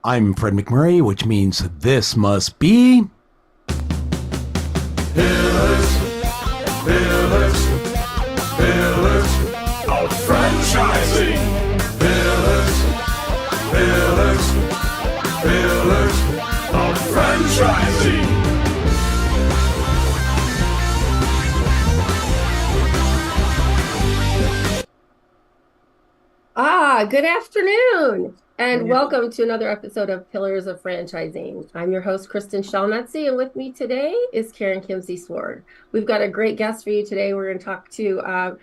I'm Fred McMurray, which means this must be Pillars, pillars, pillars of franchising. Pillars, pillars, pillars of franchising. Good afternoon, and welcome to another episode of Pillars of Franchising. I'm your host, Kristin Selmeczy, and with me today is Kimsey-Sward. We've got a great guest for you today. We're going to talk to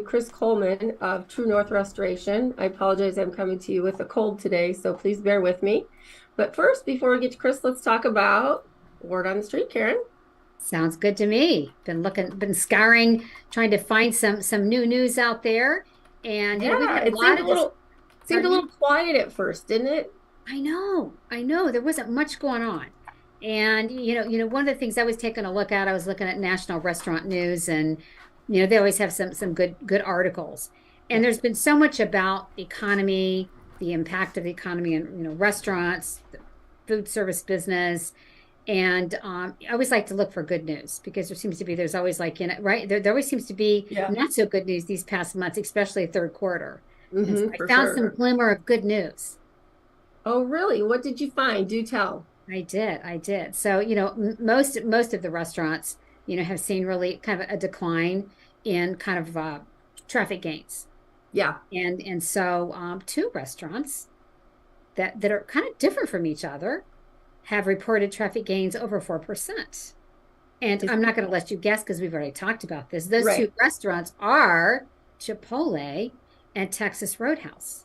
Chris Coleman of True North Restoration. I apologize, I'm coming to you with a cold today, so please bear with me. But first, before we get to Chris, let's talk about word on the street, Karen. Sounds good to me. Been scouring, trying to find some new news out there. And yeah, it seemed a little quiet at first, didn't it? I know. There wasn't much going on. And one of the things I was taking a look at, I was looking at National Restaurant News, and they always have some good articles. And there's been so much about the economy, the impact of the economy in restaurants, the food service business. And I always like to look for good news, because there's always there always seems to be not so good news these past months, especially third quarter. So I found some glimmer of good news. Oh, really? What did you find? Do tell. I did. So, most of the restaurants, have seen really kind of a decline in kind of traffic gains. Yeah. And so two restaurants that are kind of different from each other have reported traffic gains over 4%. And I'm not going to let you guess, because we've already talked about this. Those two restaurants are Chipotle and Texas Roadhouse.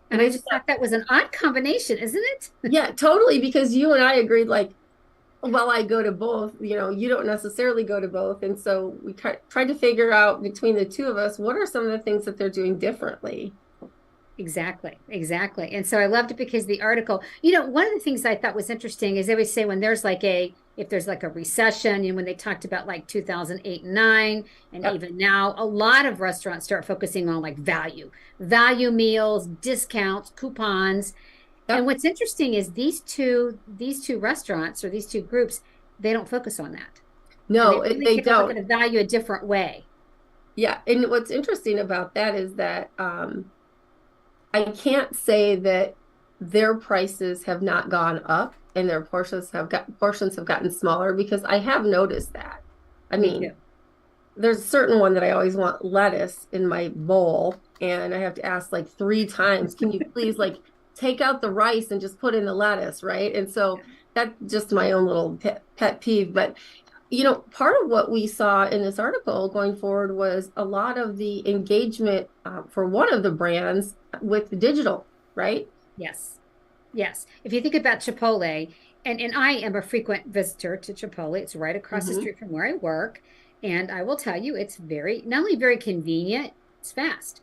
And I just thought that was an odd combination, isn't it? Yeah, totally. Because you and I agreed, I go to both, you don't necessarily go to both. And so we tried to figure out between the two of us, what are some of the things that they're doing differently? Exactly. And so I loved it, because the article, one of the things I thought was interesting is they always say when there's if there's a recession, and when they talked about 2008 and 9, and even now, a lot of restaurants start focusing on value meals, discounts, coupons. And what's interesting is these two restaurants, or these two groups, they don't focus on that. No, they don't. Look at the value a different way. Yeah. And what's interesting about that is that, I can't say that their prices have not gone up and their portions have gotten smaller, because I have noticed that. I mean, there's a certain one that I always want lettuce in my bowl, and I have to ask 3 times, can you please take out the rice and just put in the lettuce, right? And so that's just my own little pet peeve. But part of what we saw in this article going forward was a lot of the engagement for one of the brands with digital, right? Yes. If you think about Chipotle, and I am a frequent visitor to Chipotle. It's right across the street from where I work. And I will tell you, it's not only very convenient, it's fast.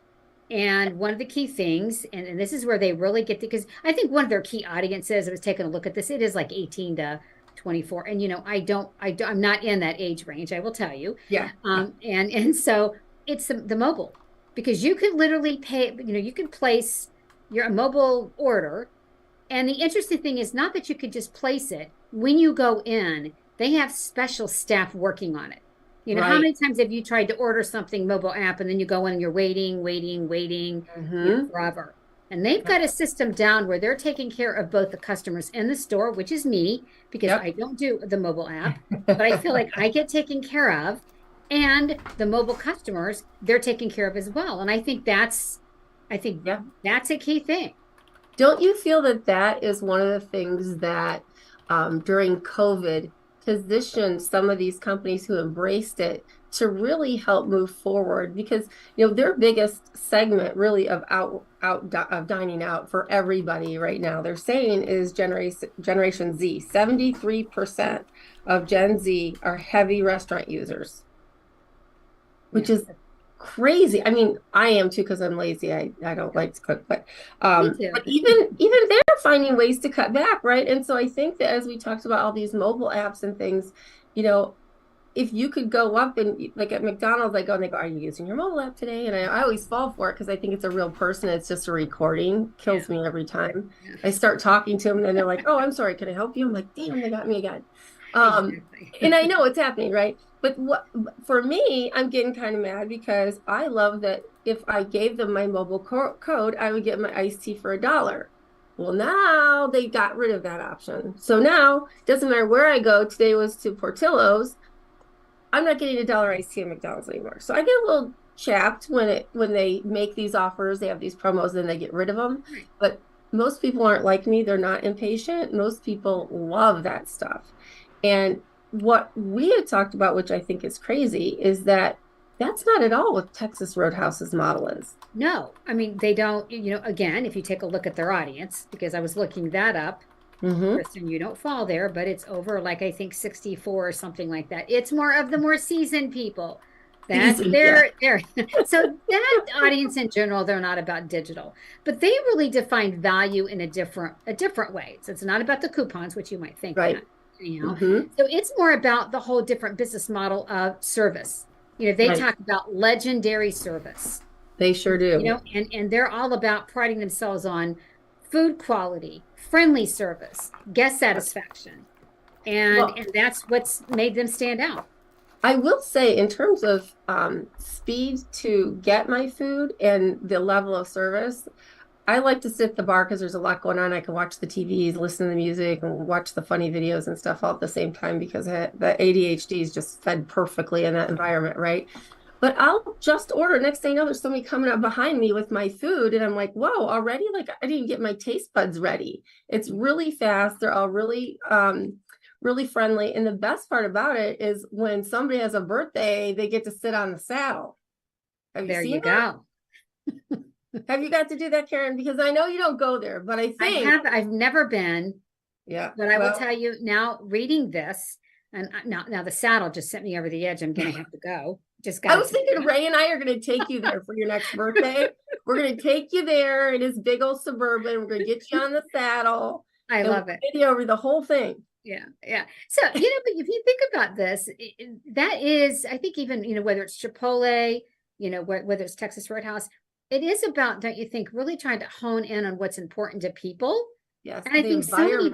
And one of the key things, and this is where they really get because I think one of their key audiences, I was taking a look at this, it is 18 to 24. And, I'm not in that age range, I will tell you. Yeah. And so it's the mobile, because you could literally pay, you can place your mobile order. And the interesting thing is not that you could just place it. When you go in, they have special staff working on it. How many times have you tried to order something mobile app, and then you go in and you're waiting forever? And they've got a system down where they're taking care of both the customers in the store, which is me, because I don't do the mobile app, but I feel like I get taken care of, and the mobile customers, they're taken care of as well. And I think that's a key thing. Don't you feel that is one of the things that during COVID positioned some of these companies who embraced it to really help move forward? Because their biggest segment really of dining out for everybody right now, they're saying, is Generation Z. 73% of Gen Z are heavy restaurant users, which is crazy. I mean, I am too, because I'm lazy. I don't like to cook, but even they're finding ways to cut back, right? And so I think that as we talked about all these mobile apps and things, if you could go up and like at McDonald's, I go and they go, "Are you using your mobile app today?" And I always fall for it because I think it's a real person. It's just a recording. Kills me every time. I start talking to them and then they're like, "Oh, I'm sorry. Can I help you?" I'm like, "Damn, they got me again." Exactly. And I know it's happening, right? But for me, I'm getting kind of mad because I love that if I gave them my mobile code, I would get my iced tea for $1. Well, now they got rid of that option. So now it doesn't matter where I go. Today was to Portillo's. I'm not getting $1 iced tea at McDonald's anymore. So I get a little chapped when they make these offers, they have these promos, and they get rid of them. But most people aren't like me. They're not impatient. Most people love that stuff. And what we had talked about, which I think is crazy, is that that's not at all what Texas Roadhouse's model is. No, I mean, they don't, again, if you take a look at their audience, because I was looking that up, Kristin, you don't fall there, but it's over like, I think 64 or something like that. It's more of the more seasoned people. That's their. So that audience in general, they're not about digital, but they really define value in a different way. So it's not about the coupons, which you might think, right? So it's more about the whole different business model of service. They talk about legendary service. They sure do. And they're all about priding themselves on food quality, friendly service, guest satisfaction. And that's what's made them stand out. I will say in terms of speed to get my food and the level of service, I like to sit at the bar because there's a lot going on. I can watch the TVs, listen to the music, and watch the funny videos and stuff all at the same time because the ADHD is just fed perfectly in that environment, right? But I'll just order. Next thing you know, there's somebody coming up behind me with my food. And I'm like, whoa, already? Like, I didn't get my taste buds ready. It's really fast. They're all really, really friendly. And the best part about it is when somebody has a birthday, they get to sit on the saddle. There you go. Have you got to do that, Karen? Because I know you don't go there, but I think I've never been. Yeah. But I will tell you now, reading this, and now the saddle just sent me over the edge. I'm going to have to go. I was thinking Ray and I are going to take you there for your next birthday. We're going to take you there in his big old Suburban. We're going to get you on the saddle. I love it. Video over the whole thing. Yeah. So, but if you think about this, that is, I think even, whether it's Chipotle, whether it's Texas Roadhouse, it is about, don't you think, really trying to hone in on what's important to people. Yes. And I think so many of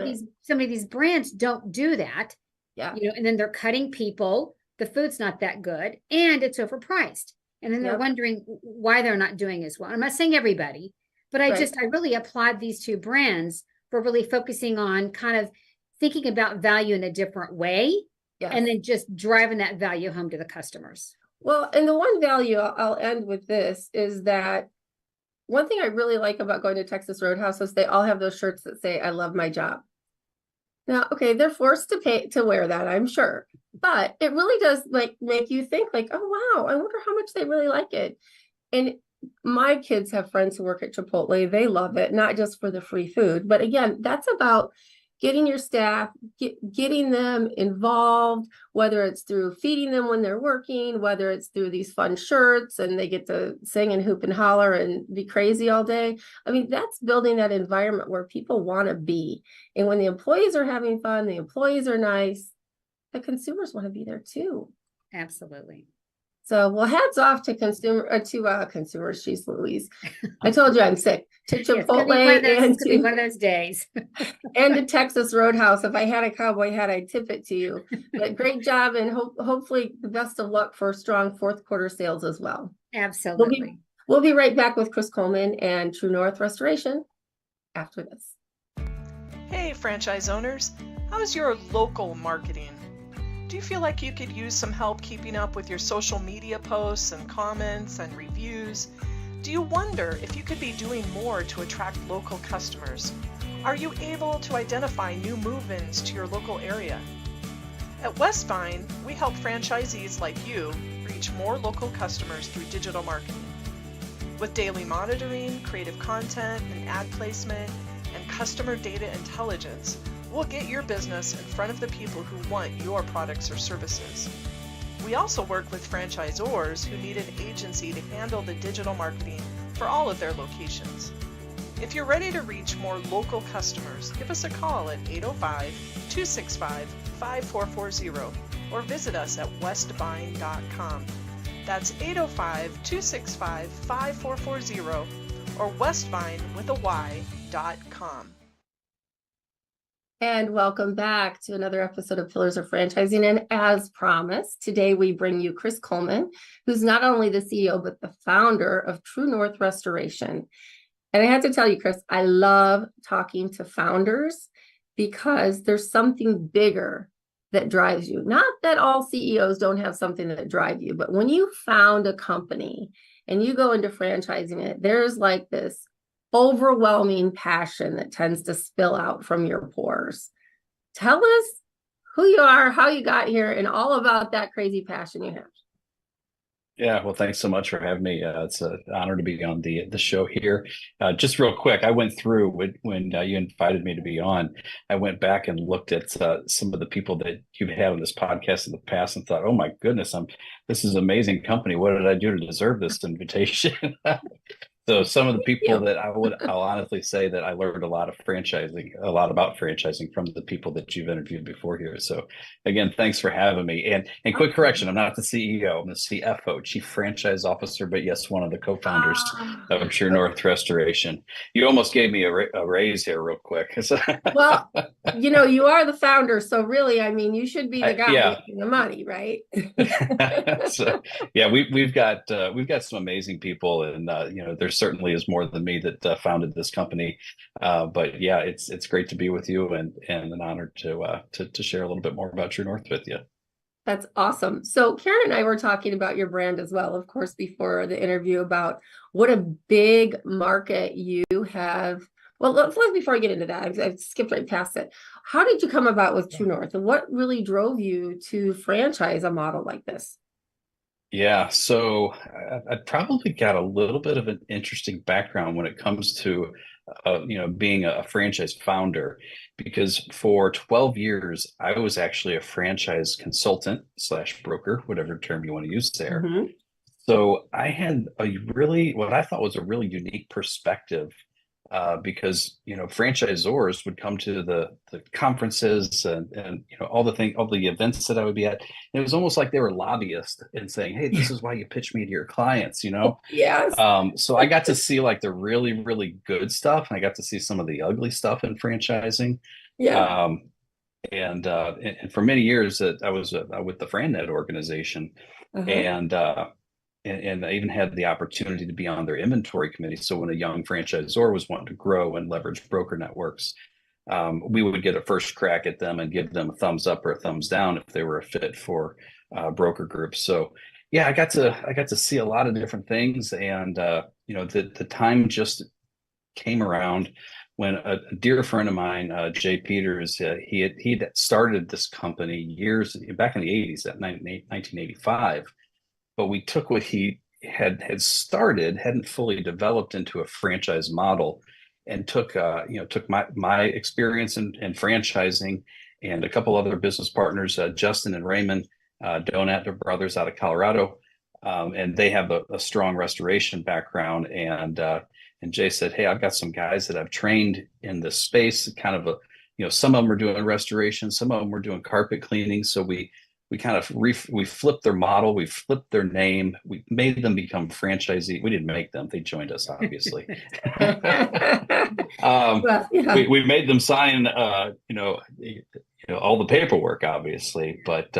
these brands don't do that. Yeah. And then they're cutting people. The food's not that good and it's overpriced. And then they're wondering why they're not doing as well. I'm not saying everybody, but I really applaud these two brands for really focusing on kind of thinking about value in a different way and then just driving that value home to the customers. Well, and the one value I'll end with this is that one thing I really like about going to Texas Roadhouse is they all have those shirts that say, "I love my job." Now, okay, they're forced to wear that, I'm sure, but it really does make you think like, oh, wow, I wonder how much they really like it. And my kids have friends who work at Chipotle. They love it, not just for the free food, but again, that's about getting your staff, getting them involved, whether it's through feeding them when they're working, whether it's through these fun shirts and they get to sing and hoop and holler and be crazy all day. I mean, that's building that environment where people want to be. And when the employees are having fun, the employees are nice, the consumers want to be there too. Absolutely. So, well, hats off to consumers. She's Louise. I told you I'm sick. To Chipotle and to one of those days. And to Texas Roadhouse. If I had a cowboy hat, I'd tip it to you. But great job, and hopefully the best of luck for strong fourth quarter sales as well. Absolutely. We'll be right back with Chris Coleman and True North Restoration after this. Hey, franchise owners. How's your local marketing? Do you feel like you could use some help keeping up with your social media posts and comments and reviews? Do you wonder if you could be doing more to attract local customers? Are you able to identify new move-ins to your local area? At Westvine, we help franchisees like you reach more local customers through digital marketing. With daily monitoring, creative content, and ad placement, and customer data intelligence, we'll get your business in front of the people who want your products or services. We also work with franchisors who need an agency to handle the digital marketing for all of their locations. If you're ready to reach more local customers, give us a call at 805-265-5440 or visit us at westbine.com. That's 805-265-5440 or westbine.com. And welcome back to another episode of Pillars of Franchising. And as promised, today we bring you Chris Coleman, who's not only the CEO, but the founder of True North Restoration. And I have to tell you, Chris, I love talking to founders because there's something bigger that drives you. Not that all CEOs don't have something that drive you, but when you found a company and you go into franchising it, there's like this overwhelming passion that tends to spill out from your pores. Tell us who you are, how you got here, and all about that crazy passion you have. Yeah, well, thanks so much for having me. It's an honor to be on the show here. Just real quick, I went through when you invited me to be on. I went back and looked at some of the people that you've had on this podcast in the past and thought, oh my goodness, this is an amazing company. What did I do to deserve this invitation? So some of the people that I'll honestly say that I learned a lot about franchising from the people that you've interviewed before here. So again, thanks for having me. And quick correction, I'm not the CEO, I'm the CFO, Chief Franchise Officer, but yes, one of the co-founders of True North Restoration. You almost gave me a raise here real quick. Well, you are the founder, so really, I mean, you should be the guy making the money, right? So yeah, we've got some amazing people, and there certainly is more than me that founded this company. But yeah, it's great to be with you, and an honor to share a little bit more about True North with you. That's awesome. So Karen and I were talking about your brand as well, of course, before the interview, about what a big market you have. Well, let's before I get into that, I've skipped right past it. How did you come about with True North, and what really drove you to franchise a model like this? Yeah, so I probably got a little bit of an interesting background when it comes to, being a franchise founder, because for 12 years, I was actually a franchise consultant / broker, whatever term you want to use there. Mm-hmm. So I had what I thought was a really unique perspective, because franchisors would come to the conferences and all the events that I would be at. And it was almost like they were lobbyists and saying, "Hey, this is why you pitch me to your clients." Yes. So I got to see like the really, really good stuff, and I got to see some of the ugly stuff in franchising. Yeah. And for many years that I was with the FranNet organization, Uh-huh. and I even had the opportunity to be on their inventory committee. So when a young franchisor was wanting to grow and leverage broker networks, we would get a first crack at them and give them a thumbs up or a thumbs down if they were a fit for broker groups. So yeah, I got to see a lot of different things, and the time just came around when a dear friend of mine, Jay Peters, he'd started this company years back in the 80s, at 1985. But we took what he had started, hadn't fully developed into a franchise model, and took my experience in franchising and a couple other business partners, Justin and Raymond Donat, their brothers out of Colorado, and they have a strong restoration background. And Jay said, "Hey, I've got some guys that I've trained in this space. Kind of some of them are doing restoration, some of them were doing carpet cleaning. So we kind of we flipped their model, we flipped their name, we made them become franchisee. We didn't make them; they joined us, obviously. Well, yeah. We made them sign, all the paperwork, obviously, but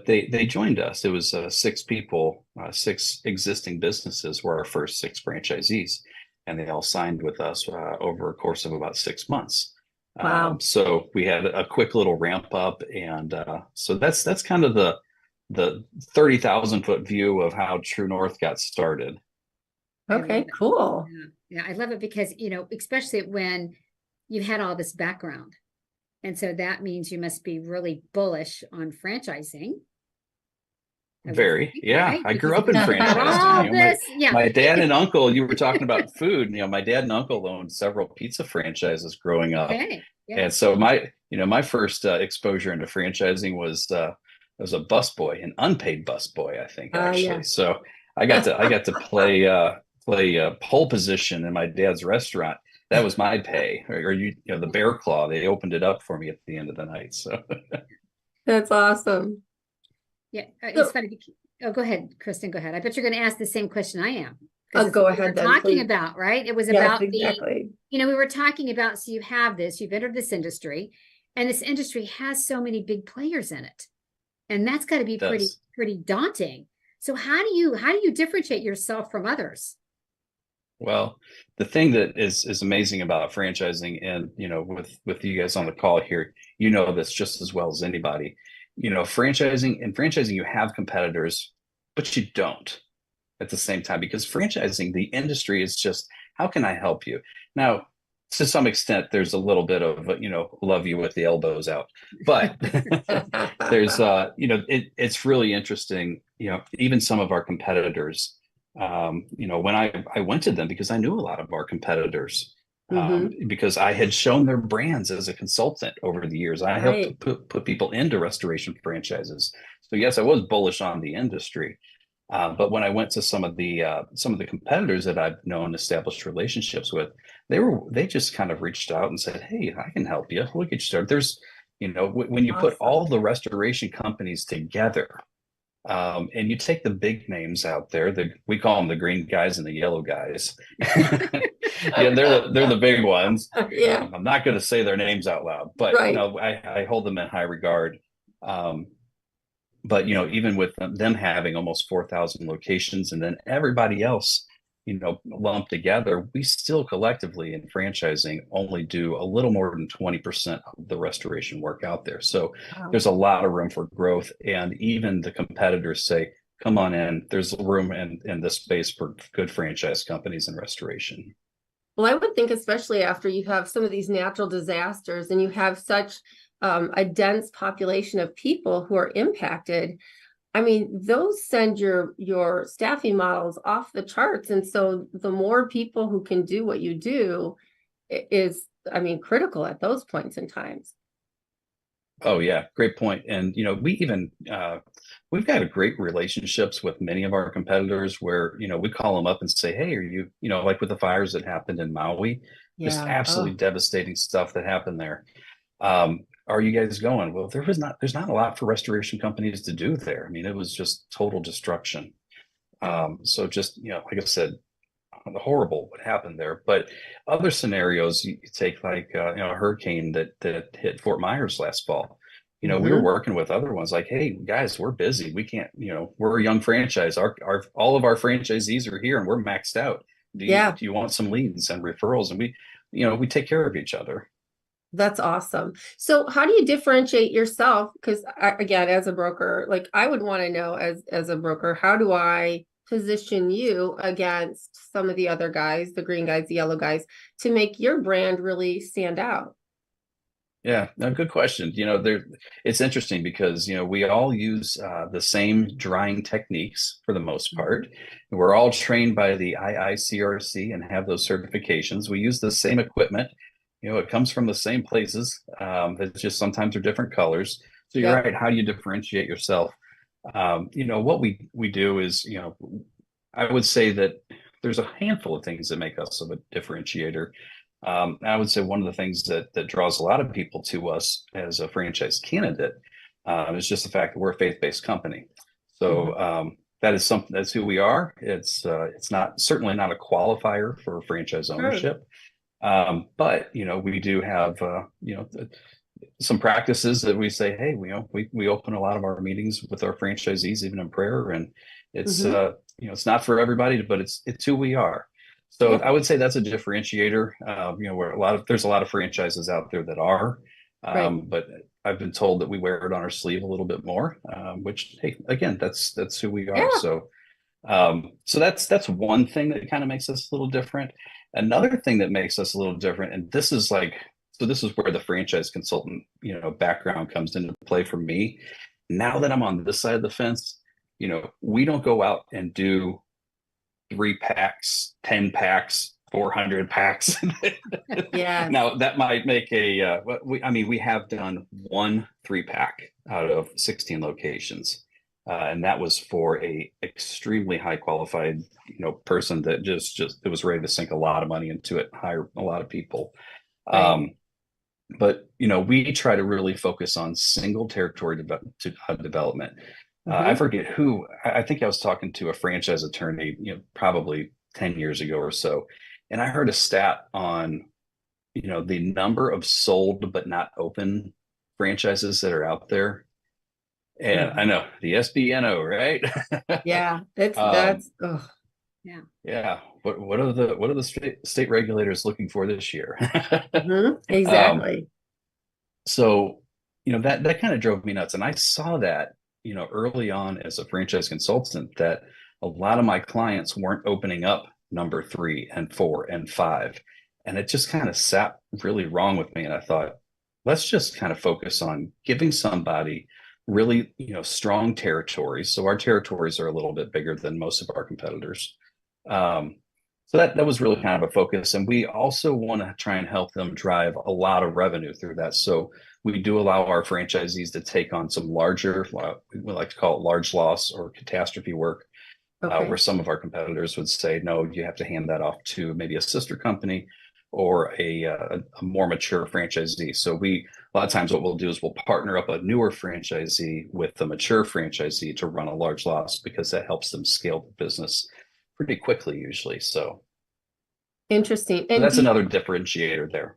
they joined us. It was 6 people, 6 existing businesses were our first 6 franchisees, and they all signed with us over a course of about 6 months. Wow. So we had a quick little ramp up, and so that's kind of the 30,000 foot view of how True North got started. Okay, cool. Yeah, I love it because, especially when you had all this background. And so that means you must be really bullish on franchising. Very, yeah. Right? I grew up in franchising. My dad and uncle, you were talking about food. My dad and uncle owned several pizza franchises growing up. Okay. Yeah. And so my first exposure into franchising was a busboy, an unpaid busboy, I think, actually. Yeah. So I got to play pole position in my dad's restaurant. That was my pay, or the bear claw. They opened it up for me at the end of the night. So That's awesome. Yeah, So- it's funny. Oh, go ahead, Kristin, go ahead. I bet you're going to ask the same question I am. 'Cause it's Go what we ahead were then, talking please. about, right? It was Yes, about exactly. we were talking about, so you have this, you've entered this industry, and this industry has so many big players in it. And that's got to be pretty daunting. So how do you differentiate yourself from others? Well, the thing that is amazing about franchising, and with you guys on the call here, this just as well as anybody. Franchising, you have competitors, but you don't at the same time, because franchising, the industry is just, how can I help you? Now, to some extent, there's a little bit of, love you with the elbows out, but there's, it's really interesting. Even some of our competitors, when I went to them, because I knew a lot of our competitors, because I had shown their brands as a consultant over the years. I helped put people into restoration franchises. So yes, I was bullish on the industry. But when I went to some of the competitors that I've known, established relationships with, they just kind of reached out and said, "Hey, I can help you. We'll get you started." There's, when you put all the restoration companies together, and you take the big names out there, we call them the green guys and the yellow guys. Yeah, they're the big ones. Yeah. I'm not going to say their names out loud, but Right. I hold them in high regard. But even with them having almost 4,000 locations, and then everybody else, lumped together, we still collectively in franchising only do a little more than 20% of the restoration work out there. So there's a lot of room for growth. And even the competitors say, come on in, there's room in this space for good franchise companies in restoration. Well, I would think, especially after you have some of these natural disasters and you have such a dense population of people who are impacted. I mean, those send your staffing models off the charts. And so the more people who can do what you do is, critical at those points in times. Oh yeah, great point. And we've got great relationships with many of our competitors where we call them up and say, "Hey, are you like with the fires that happened in Maui, just absolutely devastating stuff that happened there. Are you guys going?" Well, there's not a lot for restoration companies to do there. It was just total destruction. So just like I said, horrible what happened there. But other scenarios, you take like a hurricane that hit Fort Myers last fall. We were working with other ones like, "Hey guys, we're busy. We can't. We're a young franchise. All of our franchisees are here, and we're maxed out. Do you want some leads and referrals?" And we take care of each other. That's awesome. So how do you differentiate yourself? Because again, as a broker, like I would want to know as a broker, how do I position you against some of the other guys, the green guys, the yellow guys, to make your brand really stand out? Yeah, no, good question. It's interesting because we all use the same drying techniques for the most part. We're all trained by the IICRC and have those certifications. We use the same equipment. It comes from the same places. It's just sometimes they're different colors. So you're right. How do you differentiate yourself? What we do is, I would say that there's a handful of things that make us a differentiator. I would say one of the things that draws a lot of people to us as a franchise candidate is just the fact that we're a faith-based company. So that is something, that's who we are. It's certainly not a qualifier for franchise ownership. But we do have some practices that we say, hey, we open a lot of our meetings with our franchisees even in prayer, and it's it's not for everybody, but it's who we are. So I would say that's a differentiator. Where there's a lot of franchises out there that are, but I've been told that we wear it on our sleeve a little bit more, which, hey, again, that's who we are. So that's one thing that kind of makes us a little different. Another thing that makes us a little different, and this is where the franchise consultant, background comes into play for me. Now that I'm on this side of the fence, we don't go out and do 3 packs, 10 packs, 400 packs. Yeah. Now that might make we have done 1 3-pack out of 16 locations. And that was for a extremely high qualified, person that just it was ready to sink a lot of money into it, hire a lot of people. But we try to really focus on single territory development. I forget who. I think I was talking to a franchise attorney, probably 10 years ago or so, and I heard a stat on, the number of sold but not open franchises that are out there. And I know the SBNO, right? Yeah, that's Yeah. What are the state regulators looking for this year? exactly. So, that kind of drove me nuts. And I saw that, early on as a franchise consultant, that a lot of my clients weren't opening up number 3 and 4 and 5. And it just kind of sat really wrong with me. And I thought, let's just kind of focus on giving somebody really, strong territories. So our territories are a little bit bigger than most of our competitors. So that was really kind of a focus. And we also want to try and help them drive a lot of revenue through that. So we do allow our franchisees to take on some larger, we like to call it large loss or catastrophe work, where some of our competitors would say, no, you have to hand that off to maybe a sister company or a more mature franchisee. So a lot of times what we'll do is we'll partner up a newer franchisee with the mature franchisee to run a large loss, because that helps them scale the business pretty quickly usually. So interesting. And that's another differentiator there.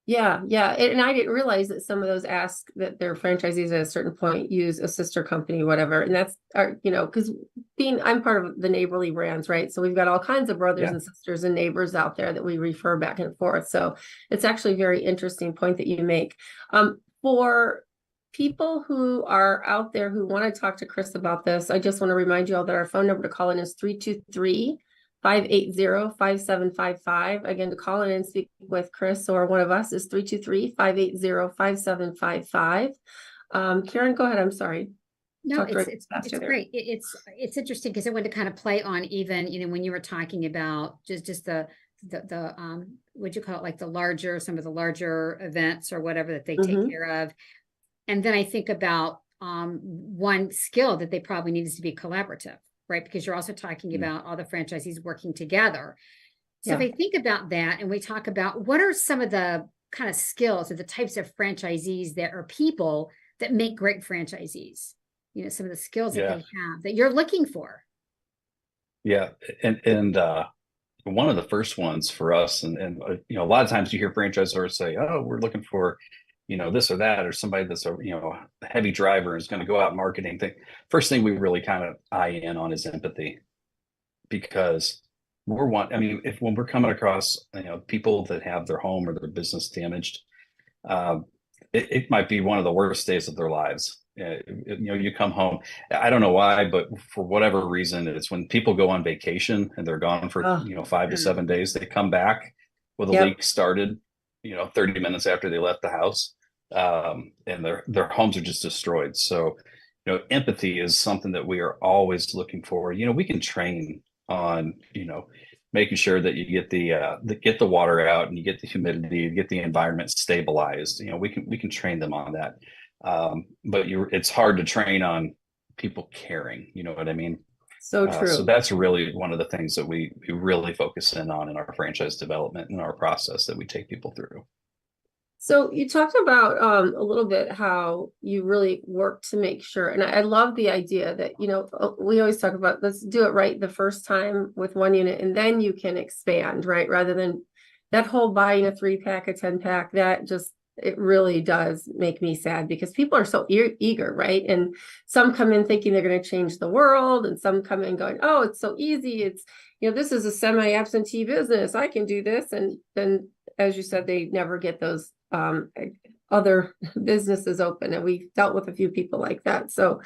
Yeah. And I didn't realize that some of those ask that their franchisees at a certain point use a sister company, whatever. And that's because I'm part of the Neighborly brands, right? So we've got all kinds of brothers and sisters and neighbors out there that we refer back and forth. So it's actually a very interesting point that you make. For people who are out there who want to talk to Chris about this, I just want to remind you all that our phone number to call in is 323-580-5755. Again, to call in and speak with Chris or one of us is 323-580-5755. Karen, go ahead. I'm sorry. No, it's great. It's interesting because I wanted to kind of play on even, when you were talking about just the what'd you call it, like some of the larger events or whatever that they take care of. And then I think about one skill that they probably needs to be collaborative, right? Because you're also talking about all the franchisees working together. So if I think about that and we talk about what are some of the kind of skills or the types of franchisees that are people that make great franchisees, some of the skills that they have that you're looking for. Yeah. And one of the first ones for us, and a lot of times you hear franchisors say, oh, we're looking for this or that, or somebody that's a heavy driver is going to go out marketing thing. First thing we really kind of eye in on is empathy, because if when we're coming across people that have their home or their business damaged, it might be one of the worst days of their lives. You come home, I don't know why, but for whatever reason, it's when people go on vacation and they're gone for 5 to 7 days, they come back with a leak started 30 minutes after they left the house. And their homes are just destroyed. So, empathy is something that we are always looking for. We can train on, making sure that you get the water out and you get the humidity, you get the environment stabilized. We can train them on that. But it's hard to train on people caring. You know what I mean? So true. So that's really one of the things that we really focus in on in our franchise development and our process that we take people through. So you talked about a little bit how you really work to make sure, and I love the idea that, we always talk about, let's do it right the first time with one unit, and then you can expand, right? Rather than that whole buying a 3-pack, a 10-pack, it really does make me sad, because people are so eager, right? And some come in thinking they're going to change the world, and some come in going, oh, it's so easy. It's, this is a semi-absentee business. I can do this. And then, as you said, they never get those other businesses open. And we've dealt with a few people like that. So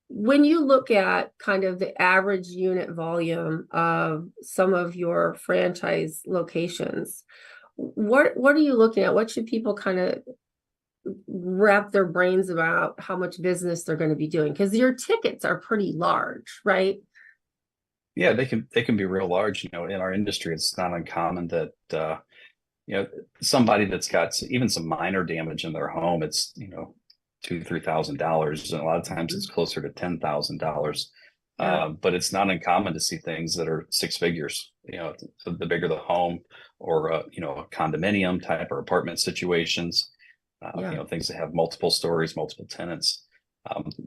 when you look at kind of the average unit volume of some of your franchise locations, what are you looking at? What should people kind of wrap their brains about how much business they're going to be doing? Because your tickets are pretty large, right? Yeah, they can be real large. In our industry, it's not uncommon that somebody that's got even some minor damage in their home, it's $2,000-$3,000, and a lot of times it's closer to $10,000. But it's not uncommon to see things that are 6 figures the bigger the home, or a condominium type or apartment situations, things that have multiple stories, multiple tenants.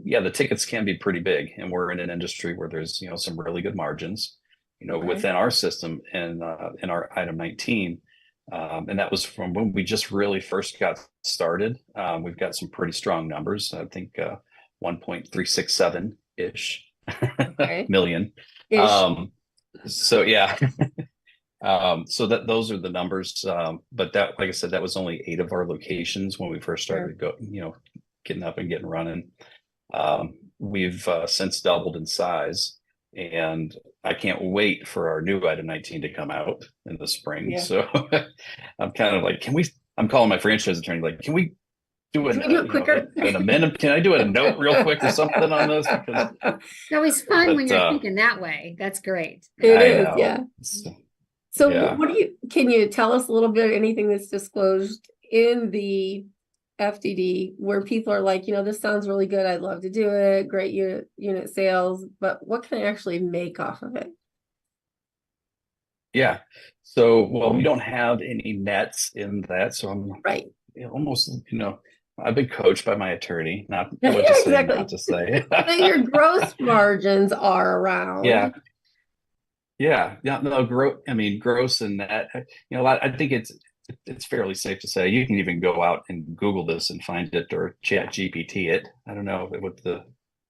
The tickets can be pretty big, and we're in an industry where there's some really good margins within our system, and in our item 19. And that was from when we just really first got started. We've got some pretty strong numbers. I think 1.367 ish million. So yeah. So that those are the numbers. But that, like I said, that was only 8 of our locations when we first started getting up and getting running. We've since doubled in size, and I can't wait for our new item 19 to come out in the spring. Yeah. So I'm kind of like, I'm calling my franchise attorney, like, can we do it quicker? An amendment? Can I do a note real quick or something on this? Because it's always fun when you're thinking that way. That's great. It is, yeah. So can you tell us a little bit, anything that's disclosed in the FDD where people are like, this sounds really good, I'd love to do it, great unit sales, but what can I actually make off of it? Yeah. So, well, we don't have any nets in that. So I'm almost, I've been coached by my attorney, not to say. Your gross margins are around. No, gross and net, I think it's fairly safe to say you can even go out and Google this and find it, or chat GPT it. I don't know what the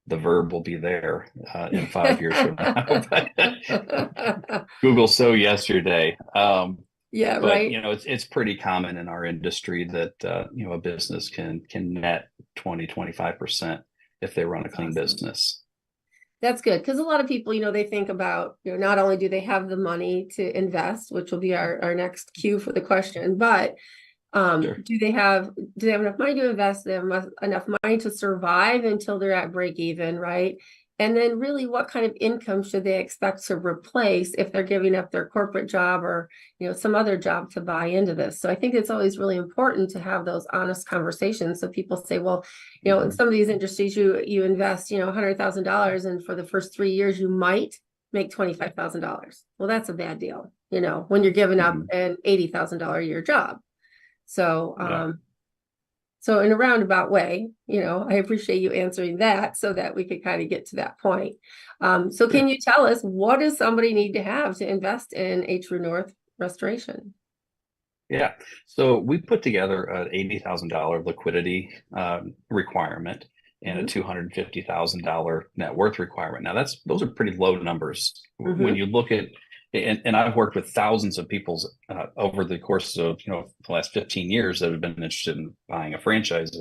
verb will be there in 5 years from now. Google yesterday. But, it's pretty common in our industry that a business can net 20-25% if they run a clean business. That's good, because a lot of people, they think about, not only do they have the money to invest, which will be our next cue for the question, but do they have enough money to invest? Do they have enough money to survive until they're at break even, right? And then really, what kind of income should they expect to replace if they're giving up their corporate job or, some other job to buy into this? So I think it's always really important to have those honest conversations. So people say, well, in some of these industries, you invest, $100,000, and for the first 3 years, you might make $25,000. Well, that's a bad deal, when you're giving up an $80,000 a year job. So, So in a roundabout way, I appreciate you answering that so that we could kind of get to that point. So can you tell us, what does somebody need to have to invest in a True North restoration? Yeah. So we put together an $80,000 liquidity requirement and a $250,000 net worth requirement. Now those are pretty low numbers when you look at. And I've worked with thousands of people over the course of the last 15 years that have been interested in buying a franchise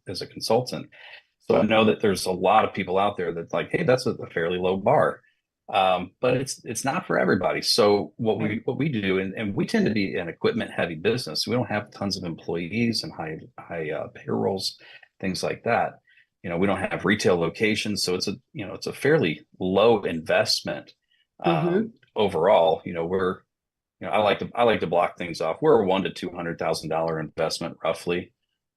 as a consultant. So I know that there's a lot of people out there that's like, hey, that's a fairly low bar, but it's not for everybody. So what we do, and we tend to be an equipment heavy business. We don't have tons of employees and high payrolls, things like that. We don't have retail locations, so it's a fairly low investment. Overall, we're, I like to block things off. We're a $100,000 to $200,000 investment roughly.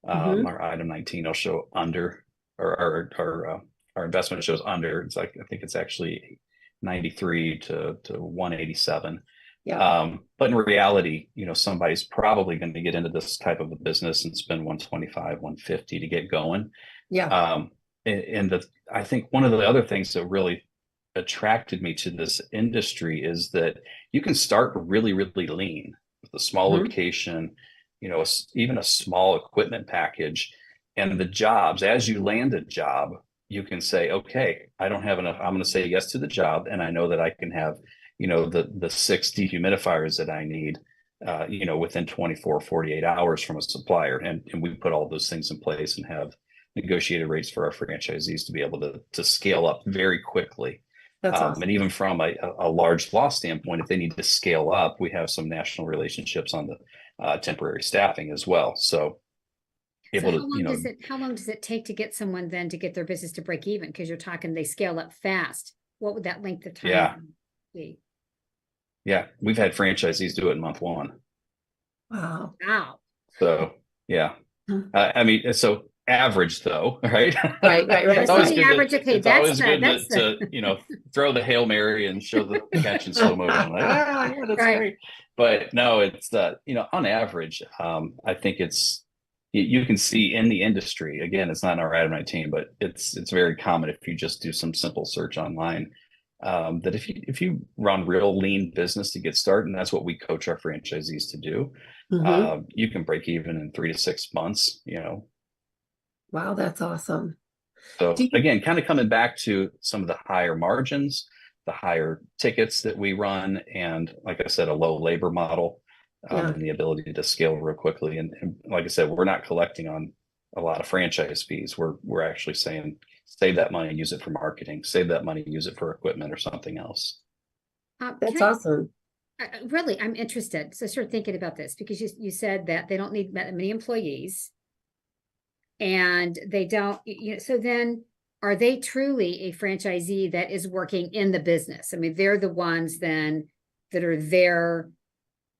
Our item 19 will show under, or our investment shows under. It's like, I think it's actually 93 to 187. Yeah. But in reality, somebody's probably going to get into this type of a business and spend 125, 150 to get going. Yeah. I think one of the other things that really attracted me to this industry is that you can start really, really lean with a small location, even a small equipment package, and the jobs, as you land a job, you can say, okay, I don't have enough. I'm going to say yes to the job. And I know that I can have, the 6 dehumidifiers that I need, within 24, 48 hours from a supplier. And we put all those things in place and have negotiated rates for our franchisees to be able to scale up very quickly. That's awesome. And even from a large law standpoint, if they need to scale up, we have some national relationships on the temporary staffing as well. So how long does it take to get someone then to get their business to break even? Because you're talking they scale up fast. What would that length of time be? Yeah, we've had franchisees do it in month 1. Wow. So yeah, average though, right? Right. It's always the good average. Okay, it's always good that's to throw the Hail Mary and show the catch in slow motion. Like, yeah, that's Right. great. But no, it's on average, I think you can see in the industry, again, it's not in our Adamite team, but it's very common if you just do some simple search online, that if you run real lean business to get started, and that's what we coach our franchisees to do, you can break even in 3 to 6 months, Wow, that's awesome. So again, kind of coming back to some of the higher margins, the higher tickets that we run, and like I said, a low labor model, and the ability to scale real quickly. And like I said, we're not collecting on a lot of franchise fees. We're actually saying, save that money and use it for marketing, save that money and use it for equipment or something else. That's awesome. Really, I'm interested. So start thinking about this, because you said that they don't need that many employees. And they don't, so then are they truly a franchisee that is working in the business? I mean, they're the ones then that are there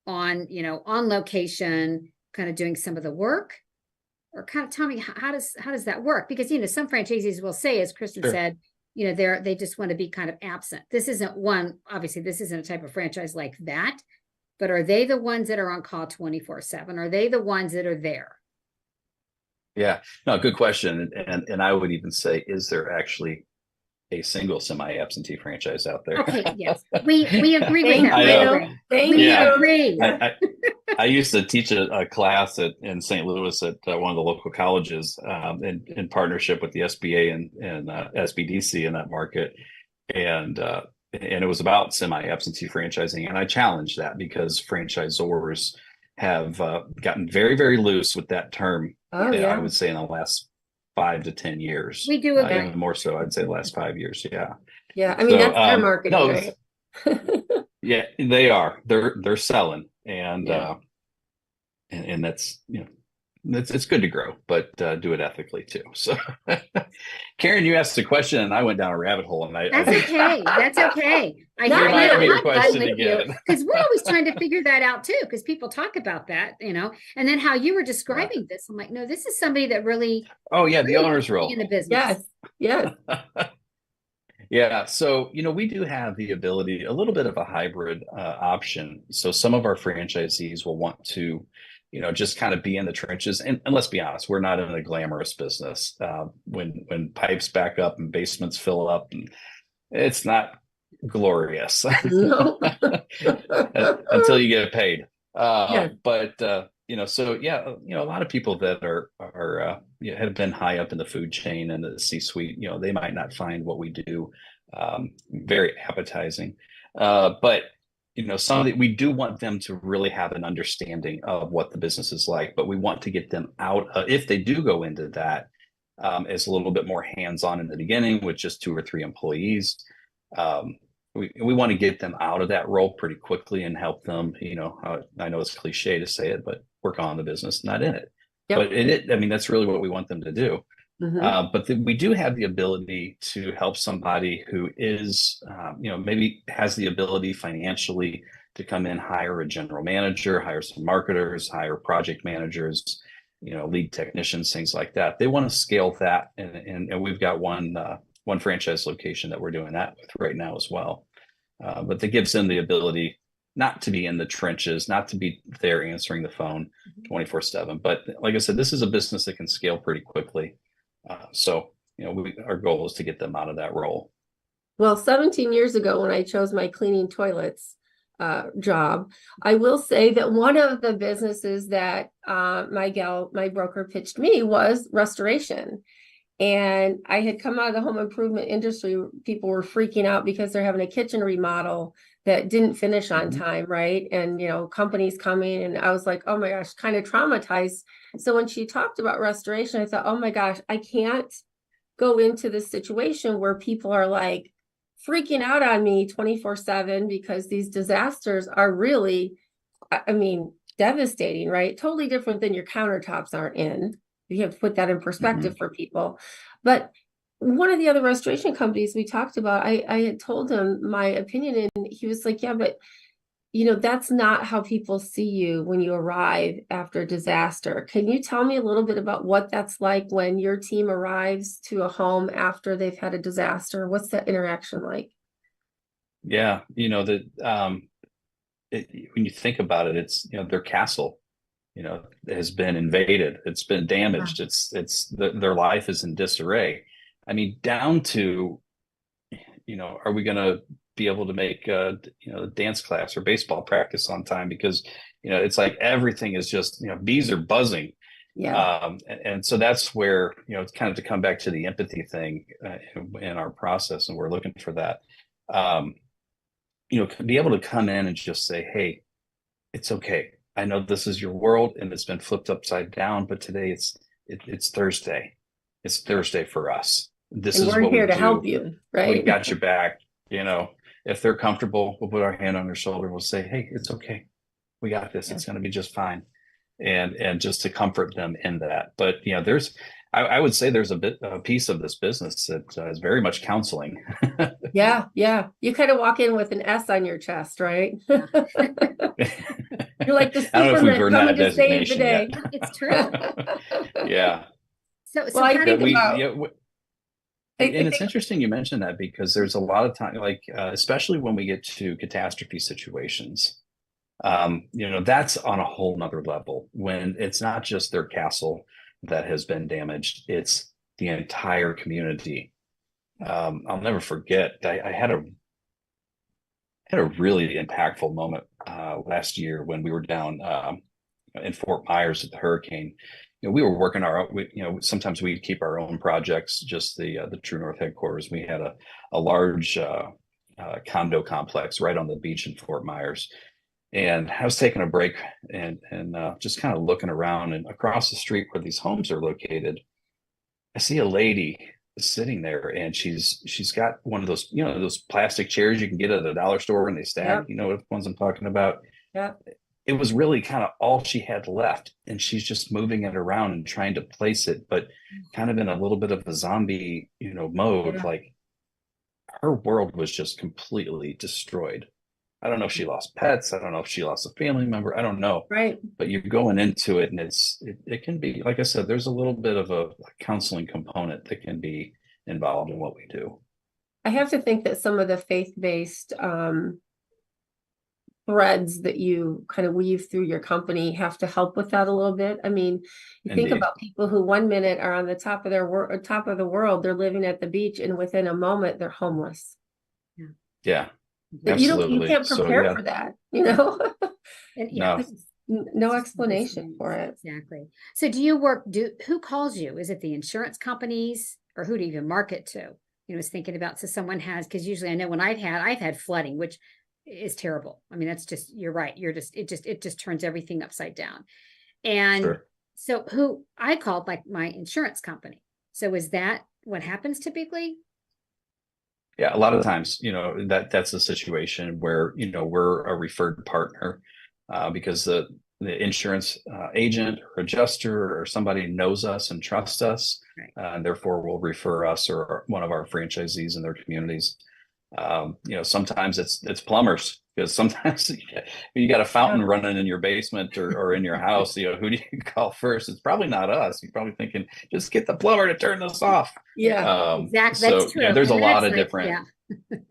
on location, kind of doing some of the work, or kind of tell me, how does that work? Because, some franchisees will say, as Kristin said, they just want to be kind of absent. This isn't obviously this isn't a type of franchise like that, but are they the ones that are on call 24/7? Are they the ones that are there? Yeah, no, good question. And I would even say, is there actually a single semi-absentee franchise out there? Okay, yes. We agree with that. I know. We agree. I used to teach a class in St. Louis at one of the local colleges, in partnership with the SBA and SBDC in that market. And it was about semi-absentee franchising. And I challenged that because franchisors have gotten very, very loose with that term. I would say in the last 5 to 10 years. We do agree. Even more so, I'd say the last 5 years. Yeah. Yeah. I mean, that's their marketing, right? Yeah, they are. They're selling, and that's it's good to grow, but do it ethically too. So, Karen, you asked a question, and I went down a rabbit hole, and that's okay. That's okay. I hear your question again, because we're always trying to figure that out too. Because people talk about that, and then how you were describing this, I'm like, no, this is somebody that really. Oh yeah, the owner's role in the business. Yes. Yeah, so we do have the ability, a little bit of a hybrid option. So some of our franchisees will want to, just kind of be in the trenches. And let's be honest, we're not in a glamorous business. When pipes back up and basements fill up, and it's not glorious until you get paid. But so a lot of people that are have been high up in the food chain and the C-suite, they might not find what we do very appetizing. But we do want them to really have an understanding of what the business is like, but we want to get them out, if they do go into that, as a little bit more hands-on in the beginning with just 2 or 3 employees. We want to get them out of that role pretty quickly and help them, I know it's cliche to say it, but work on the business, not in it. But that's really what we want them to do. But we do have the ability to help somebody who is, maybe has the ability financially to come in, hire a general manager, hire some marketers, hire project managers, lead technicians, things like that. They want to scale that. And we've got one franchise location that we're doing that with right now as well. But that gives them the ability not to be in the trenches, not to be there answering the phone 24/7. But like I said, this is a business that can scale pretty quickly. So, our goal is to get them out of that role. Well, 17 years ago, when I chose my cleaning toilets job, I will say that one of the businesses that my broker pitched me was restoration. And I had come out of the home improvement industry. People were freaking out because they're having a kitchen remodel that didn't finish on time, right? And, companies coming, and I was like, oh my gosh, kind of traumatized. So when she talked about restoration, I thought, oh my gosh, I can't go into this situation where people are like freaking out on me 24/7, because these disasters are really, devastating, right? Totally different than your countertops aren't in. You have to put that in perspective for people. But one of the other restoration companies we talked about, I had told him my opinion, and he was like, yeah, but that's not how people see you when you arrive after disaster. Can you tell me a little bit about what that's like when your team arrives to a home after they've had a disaster? What's that interaction like? Yeah, when you think about it, it's their castle, has been invaded. It's been damaged. Their life is in disarray. I mean, down to, are we going to be able to make dance class or baseball practice on time? Because it's like everything is just bees are buzzing. Yeah. And so that's where it's kind of to come back to the empathy thing in our process, and we're looking for that. Be able to come in and just say, hey, it's okay. I know this is your world and it's been flipped upside down, but today it's Thursday. It's Thursday for us. This is we're what here we to do. help you, right? We got your back. If they're comfortable, we'll put our hand on their shoulder. We'll say, hey, it's okay. We got this. It's going to be just fine. And just to comfort them in that. But, I would say there's a piece of this business that is very much counseling. Yeah. You kind of walk in with an S on your chest, right? You're like the Superman coming to save the day. Yet. It's true. Yeah. So I how think do about, and it's interesting you mentioned that, because there's a lot of time, like especially when we get to catastrophe situations, that's on a whole nother level, when it's not just their castle that has been damaged, it's the entire community. I'll never forget, I had a really impactful moment last year when we were down in Fort Myers at the hurricane. We were working sometimes we'd keep our own projects, just the True North headquarters. We had a large condo complex right on the beach in Fort Myers. And I was taking a break and just kind of looking around, and across the street where these homes are located, I see a lady sitting there, and she's got one of those, those plastic chairs you can get at a dollar store and they stack, Yep. the ones I'm talking about. Yeah. It was really kind of all she had left, and she's just moving it around and trying to place it, but kind of in a little bit of a zombie, mode. Yeah. Like, her world was just completely destroyed. I don't know if she lost pets. I don't know if she lost a family member. I don't know. Right. But you're going into it, and it can be, like I said, there's a little bit of a counseling component that can be involved in what we do. I have to think that some of the faith-based threads that you kind of weave through your company have to help with that a little bit. I mean, you think Indeed. about people who 1 minute are on the top of top of the world, they're living at the beach, and within a moment they're homeless. Yeah. You can't prepare for that, And, No. No explanation for it. Exactly. So do you who calls you? Is it the insurance companies, or who do you even market to? Is thinking about, so someone has, because usually I know when I've had flooding, which is terrible. I mean, that's just, you're right. It just turns everything upside down. And Sure. So I called like my insurance company. So is that what happens typically? Yeah, a lot of times, that's a situation where, we're a referred partner because the insurance agent or adjuster or somebody knows us and trusts us, Right. and therefore will refer us or one of our franchisees in their communities. Sometimes it's plumbers, because sometimes you got a fountain running in your basement or in your house. Who do you call first? It's probably not us. You're probably thinking, just get the plumber to turn this off. Yeah. Exactly. So That's true. there's a And lot that's of different. Yeah.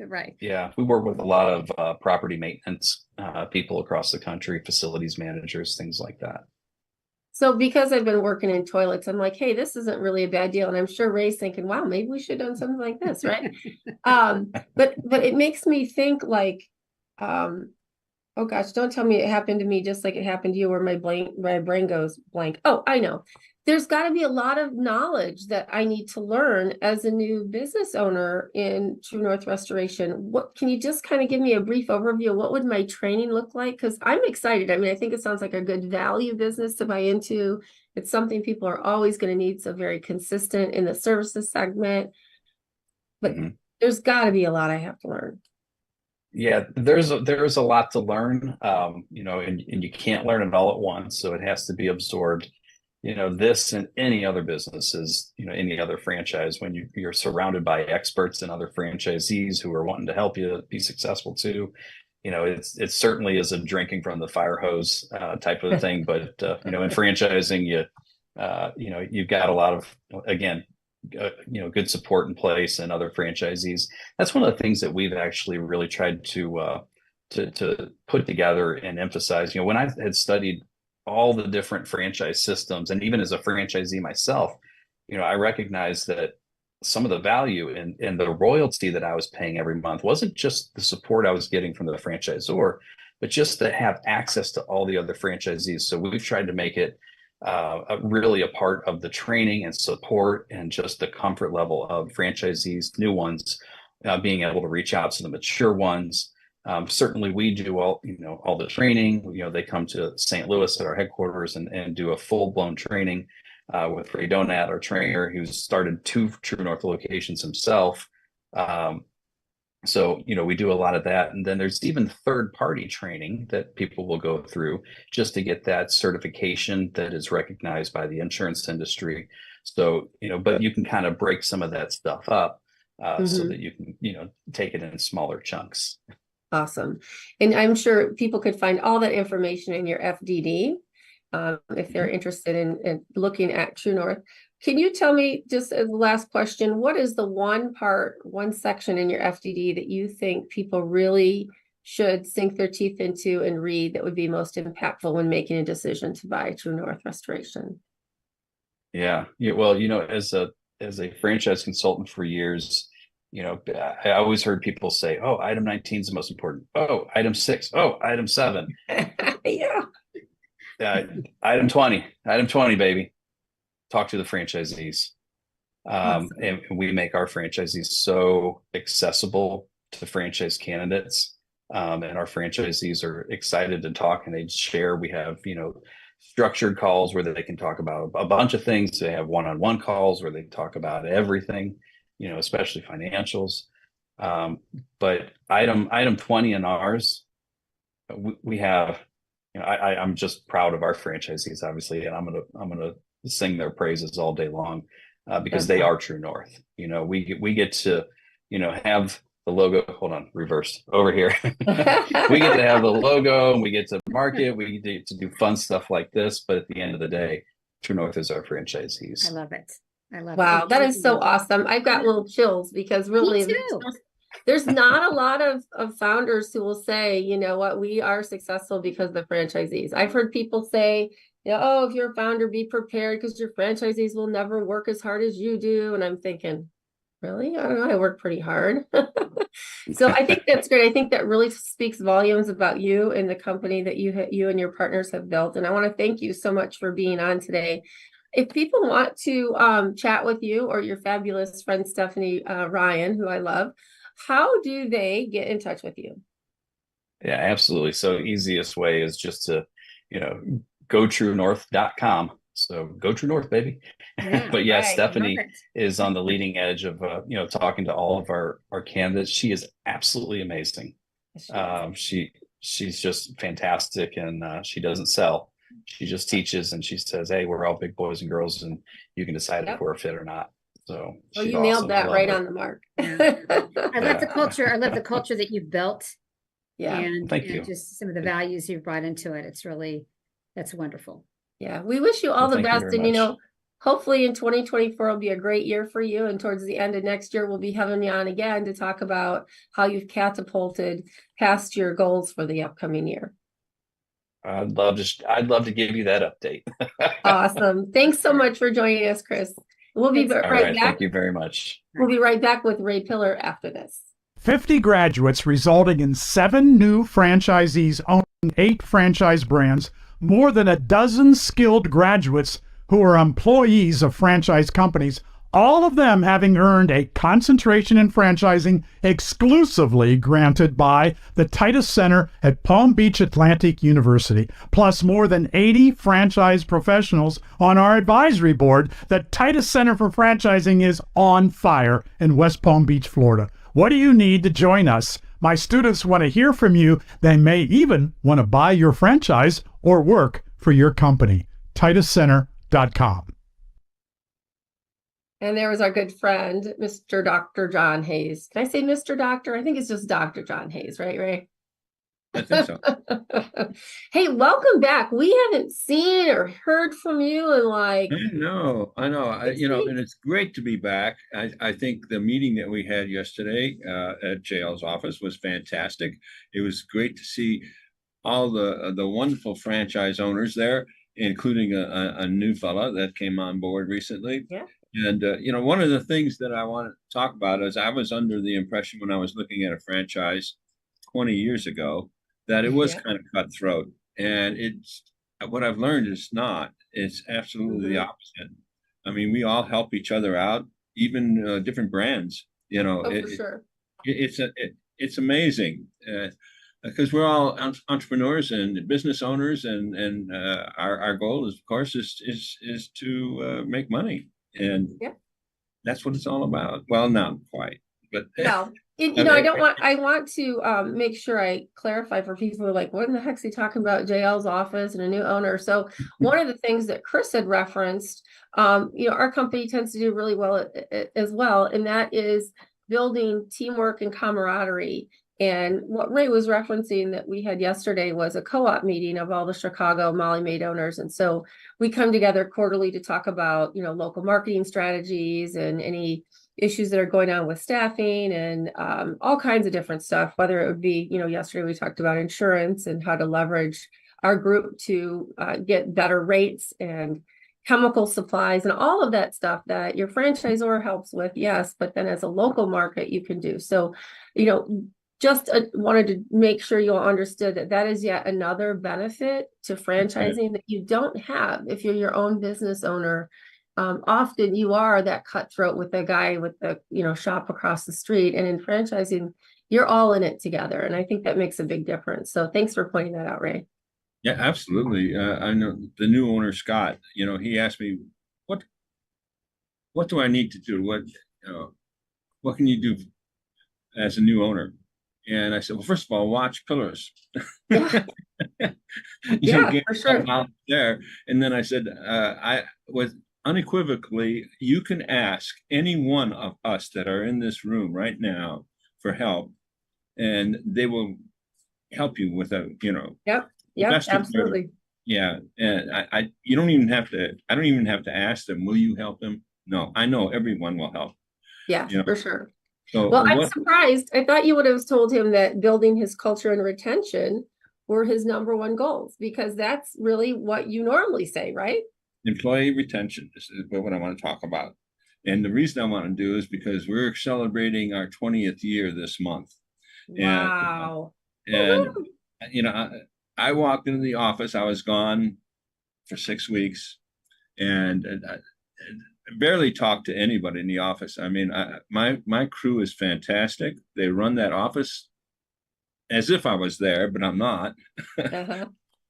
Right. Yeah, we work with a lot of property maintenance people across the country, facilities managers, things like that. So because I've been working in toilets, I'm like, hey, this isn't really a bad deal. And I'm sure Ray's thinking, wow, maybe we should have done something like this, right? But it makes me think like, oh gosh, don't tell me it happened to me just like it happened to you, where my brain goes blank. Oh, I know. There's got to be a lot of knowledge that I need to learn as a new business owner in True North Restoration. What can you just kind of give me a brief overview? What would my training look like? Because I'm excited. I mean, I think it sounds like a good value business to buy into. It's something people are always going to need. So very consistent in the services segment. But there's got to be a lot I have to learn. Yeah, there's a lot to learn, and you can't learn it all at once. So it has to be absorbed. This and any other businesses, any other franchise, when you're surrounded by experts and other franchisees who are wanting to help you be successful too, it certainly is a drinking from the fire hose type of thing. But in franchising, you've got a lot of, again, good support in place and other franchisees. That's one of the things that we've actually really tried to put together and emphasize. When I had studied all the different franchise systems, and even as a franchisee myself, I recognized that some of the value in the royalty that I was paying every month wasn't just the support I was getting from the franchisor, but just to have access to all the other franchisees. So we've tried to make it really a part of the training and support and just the comfort level of franchisees, new ones, being able to reach out to the mature ones. Certainly we do all the training. They come to St. Louis at our headquarters and do a full-blown training with Ray Donat, our trainer, who's started 2 True North locations himself. So, we do a lot of that. And then there's even third-party training that people will go through just to get that certification that is recognized by the insurance industry. So, but you can kind of break some of that stuff up so that you can, take it in smaller chunks. Awesome. And I'm sure people could find all that information in your FDD if they're interested in looking at True North. Can you tell me, just as the last question, what is the one section in your FDD that you think people really should sink their teeth into and read that would be most impactful when making a decision to buy True North Restoration? Yeah. Well, as a franchise consultant for years, I always heard people say, "Oh, item 19 is the most important. Oh, item 6. Oh, item 7." Yeah. Item 20, baby. Talk to the franchisees. Awesome. And we make our franchisees so accessible to franchise candidates. And our franchisees are excited to talk and they share. We have, structured calls where they can talk about a bunch of things. They have one-on-one calls where they talk about everything, especially financials. But item 20 in ours, we have, I'm just proud of our franchisees, obviously, and I'm gonna sing their praises all day long because they are True North. We get to, have the logo. Hold on, reverse over here. We get to have the logo and we get to market. We get to do fun stuff like this. But at the end of the day, True North is our franchisees. I love it. Wow, that is so awesome. I've got little chills because really there's not a lot of founders who will say, you know what, we are successful because of the franchisees. I've heard people say, oh, if you're a founder, be prepared because your franchisees will never work as hard as you do. And I'm thinking, really? I don't know. I work pretty hard. So I think that's great. I think that really speaks volumes about you and the company that you and your partners have built. And I want to thank you so much for being on today. If people want to chat with you or your fabulous friend, Stephanie Ryan, who I love, how do they get in touch with you? Yeah, absolutely. So easiest way is just to, go truenorth.com. So go True North, baby. Yeah, but yeah, right. Stephanie is on the leading edge of, talking to all of our candidates. She is absolutely amazing. She's just fantastic. And she doesn't sell. She just teaches and she says, hey, we're all big boys and girls and you can decide if we're a fit or not. So you nailed that right on the mark. I love the culture. I love the culture that you've built. Yeah. And thank you. Just some of the values you've brought into it. That's wonderful. Yeah. We wish you all the best. And, hopefully in 2024 will be a great year for you. And towards the end of next year, we'll be having you on again to talk about how you've catapulted past your goals for the upcoming year. I'd love to give you that update. Awesome. Thanks so much for joining us, Chris. We'll be right back. Thank you very much. We'll be right back with Ray Pillar after this. 50 graduates resulting in 7 new franchisees owning 8 franchise brands, more than a dozen skilled graduates who are employees of franchise companies, all of them having earned a concentration in franchising exclusively granted by the Titus Center at Palm Beach Atlantic University, plus more than 80 franchise professionals on our advisory board. The Titus Center for Franchising is on fire in West Palm Beach, Florida. What do you need to join us? My students want to hear from you. They may even want to buy your franchise or work for your company. TitusCenter.com. And there was our good friend, Mr. Dr. John Hayes. Can I say Mr. Doctor? I think it's just Dr. John Hayes, right, Ray? I think so. Hey, welcome back. We haven't seen or heard from you in like I know. You know, weeks. and it's great to be back. I think the meeting that we had yesterday at JL's office was fantastic. It was great to see all the wonderful franchise owners there, including a new fella that came on board recently. Yeah. And you know, one of the things that I want to talk about is I was under the impression when I was looking at a franchise 20 years ago that it was Yeah. kind of cutthroat, and it's what I've learned is not. It's absolutely the opposite. I mean, we all help each other out, even different brands. You know, Oh, for sure. it's amazing. Because we're all entrepreneurs and business owners, and our goal is, of course, is to make money, and Yeah. that's what it's all about. Well, not quite, but Well, you know, I want to make sure I clarify for people who are like, what in the heck's he talking about? JL's office and a new owner. So one of the things that Chris had referenced, you know, our company tends to do really well as well, and that is building teamwork and camaraderie. And what Ray was referencing that we had yesterday was a co-op meeting of all the Chicago Molly Maid owners. And so we come together quarterly to talk about, you know, local marketing strategies and any issues that are going on with staffing and all kinds of different stuff, whether it would be, you know, yesterday we talked about insurance and how to leverage our group to get better rates and chemical supplies and all of that stuff that your franchisor helps with. Yes. But then as a local market, you can do. So, you know, just wanted to make sure you all understood that that is yet another benefit to franchising that you don't have if you're your own business owner. Often you are that cutthroat with the guy with the, you know, shop across the street, and in franchising, you're all in it together. And I think that makes a big difference. So thanks for pointing that out, Ray. yeah, absolutely. I know the new owner, Scott. You know, he asked me, "What do I need to do? What can you do as a new owner?" And I said, well, first of all, watch Pillars. Yeah, yeah, for sure. Out there. And then I said, I was unequivocally, you can ask any one of us that are in this room right now for help, and they will help you with a, you know. Yep, absolutely. Yeah. And you don't even have to, I don't even have to ask them, will you help them? No, I know everyone will help. Yeah, you know? for sure. So well, I'm surprised. I thought you would have told him that building his culture and retention were his number one goals, because that's really what you normally say, right? Employee retention is what I want to talk about. And the reason I want to do is because we're celebrating our 20th year this month. Wow. And you know, I walked into the office, I was gone for 6 weeks, and I barely talked to anybody in the office. I mean, my crew is fantastic. They run that office as if I was there, but I'm not.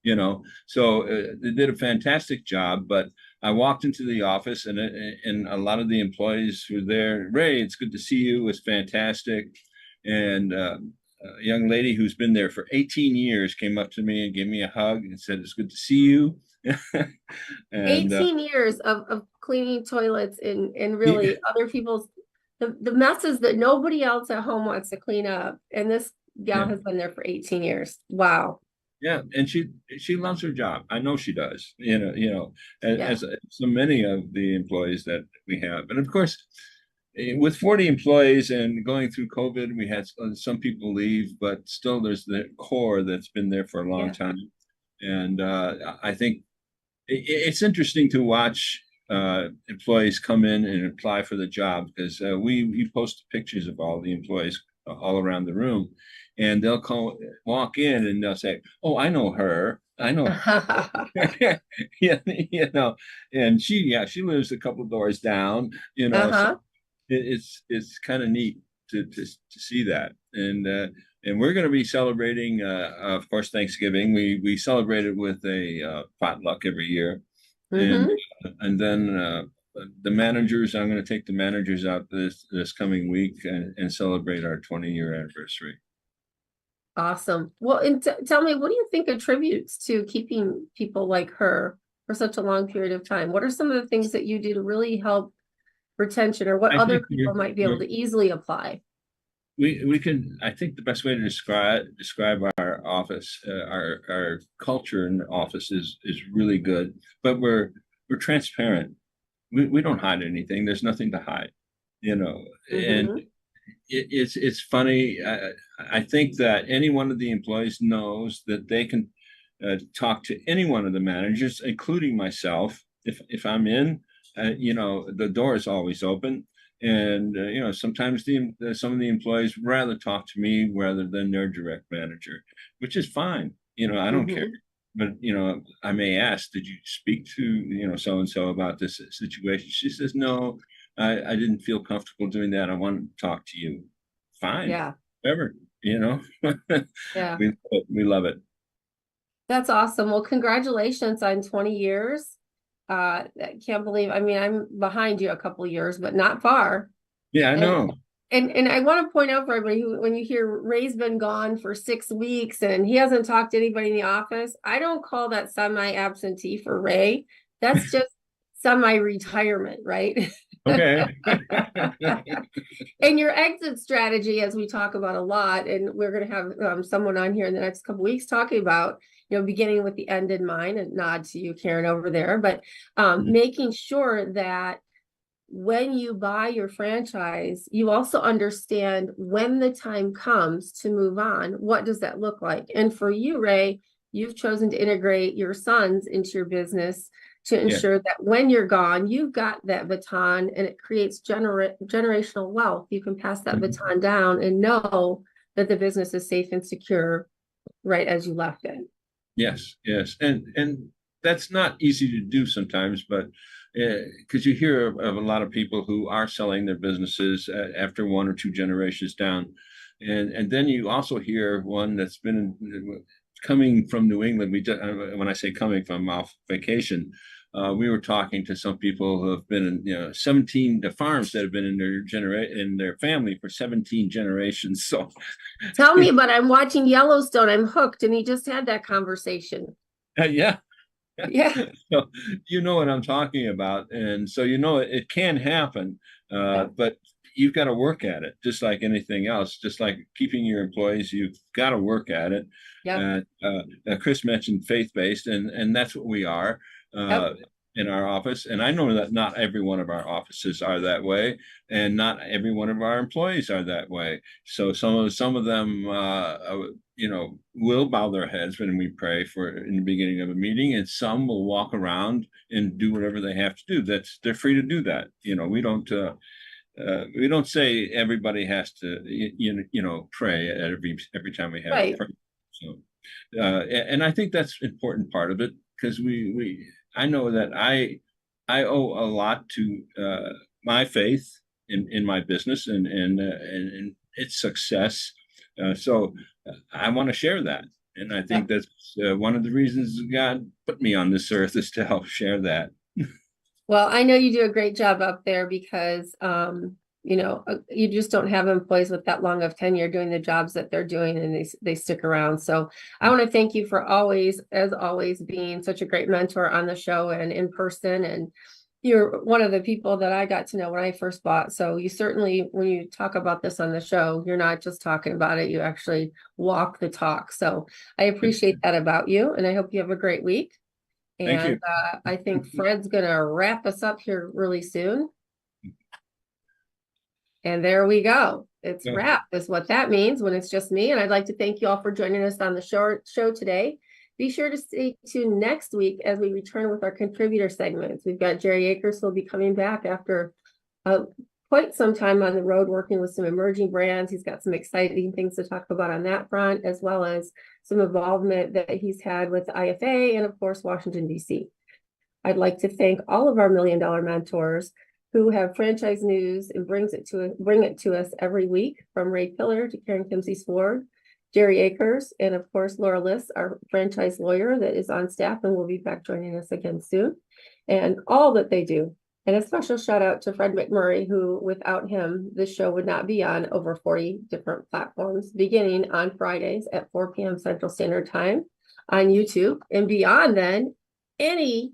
You know, so they did a fantastic job. But I walked into the office, and a lot of the employees who were there. Ray, it's good to see you. It's fantastic. And a young lady who's been there for 18 years came up to me and gave me a hug and said, "It's good to see you." And 18 years of cleaning toilets and really other people's the messes that nobody else at home wants to clean up, and this gal has been there for 18 years. Wow. Yeah, and she loves her job. I know she does. You know, as so many of the employees that we have, and of course, with 40 employees and going through COVID, we had some people leave, but still there's the core that's been there for a long time. And I think it's interesting to watch employees come in and apply for the job, because we post pictures of all the employees all around the room, and they'll walk in and they'll say, "Oh, I know her. I know her." Yeah, you know, and she lives a couple of doors down. You know, so it's kind of neat to see that. And we're going to be celebrating, of course, Thanksgiving. We celebrate it with a potluck every year, and then the managers. I'm going to take the managers out this coming week and celebrate our 20-year anniversary. Awesome. Well, and tell me, what do you think attributes to keeping people like her for such a long period of time? What are some of the things that you do to really help retention, or what other people might be able to easily apply? we can, I think the best way to describe our office, our culture in the office is really good, but we're transparent. We don't hide anything. There's nothing to hide, and it's funny. I think that any one of the employees knows that they can talk to any one of the managers, including myself. If I'm in, the door is always open. And sometimes some of the employees rather talk to me rather than their direct manager, which is fine. I don't care. But I may ask, did you speak to so and so about this situation? She says, no, I didn't feel comfortable doing that. I want to talk to you. Fine. Yeah. Whatever. Yeah. We love it. That's awesome. Well, congratulations on 20 years. I can't believe, I'm behind you a couple of years, but not far. Yeah, I know. And I want to point out for everybody when you hear Ray's been gone for 6 weeks and he hasn't talked to anybody in the office, I don't call that semi-absentee for Ray. That's just semi-retirement, right? Okay. And your exit strategy, as we talk about a lot, and we're going to have someone on here in the next couple of weeks talking about, beginning with the end in mind, and nod to you, Karen, over there, but making sure that when you buy your franchise, you also understand when the time comes to move on, what does that look like? And for you, Ray, you've chosen to integrate your sons into your business to ensure that when you're gone, you've got that baton, and it creates generational wealth. You can pass that baton down and know that the business is safe and secure right as you left it. Yes. And that's not easy to do sometimes, but because you hear of a lot of people who are selling their businesses after 1 or 2 generations down. And then you also hear one that's been coming from New England. When I say coming from off vacation, we were talking to some people who have been in 17 farms that have been in their family for 17 generations. So tell me, but I'm watching Yellowstone. I'm hooked, and he just had that conversation. Yeah. So you know what I'm talking about, and so it can happen, but you've got to work at it, just like anything else. Just like keeping your employees, you've got to work at it. Yeah. Chris mentioned faith-based, and that's what we are in our office. And I know that not every one of our offices are that way, and not every one of our employees are that way. So some of them, will bow their heads when we pray in the beginning of a meeting, and some will walk around and do whatever they have to do. They're free to do that. We don't say everybody has to, pray at every time we have a prayer. So, and I think that's an important part of it, because I know that I owe a lot to my faith in my business and its success. So I want to share that. And I think that's one of the reasons God put me on this earth, is to help share that. Well, I know you do a great job up there, because you just don't have employees with that long of tenure doing the jobs that they're doing, and they stick around. So I want to thank you for always being such a great mentor on the show and in person. And you're one of the people that I got to know when I first bought. So you certainly, when you talk about this on the show, you're not just talking about it, you actually walk the talk. So I appreciate that about you, and I hope you have a great week. And I think Fred's going to wrap us up here really soon. And there we go. It's wrapped, is what that means when it's just me. And I'd like to thank you all for joining us on the show today. Be sure to stay tuned next week as we return with our contributor segments. We've got Jerry Akers, who will be coming back after quite some time on the road working with some emerging brands. He's got some exciting things to talk about on that front, as well as some involvement that he's had with IFA and, of course, Washington, D.C. I'd like to thank all of our Million Dollar mentors who have franchise news and bring it to us every week, from Ray Pillar to Karen Kimsey-Sward, Jerry Akers, and of course, Laura Liss, our franchise lawyer that is on staff and will be back joining us again soon, and all that they do. And a special shout out to Fred McMurray, who without him, this show would not be on over 40 different platforms, beginning on Fridays at 4 p.m. Central Standard Time on YouTube, and beyond then, any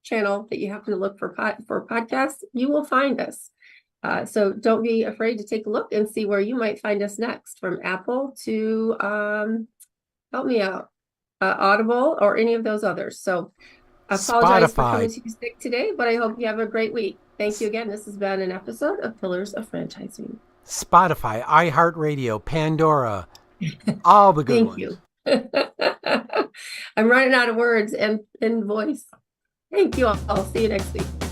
channel that you happen to look for podcasts, you will find us. So don't be afraid to take a look and see where you might find us next, from Apple to, help me out, Audible or any of those others. So I apologize for coming to you sick today, but I hope you have a great week. Thank you again. This has been an episode of Pillars of Franchising. Spotify, iHeartRadio, Pandora, all the good ones. Thank you. I'm running out of words and voice. Thank you all. I'll see you next week.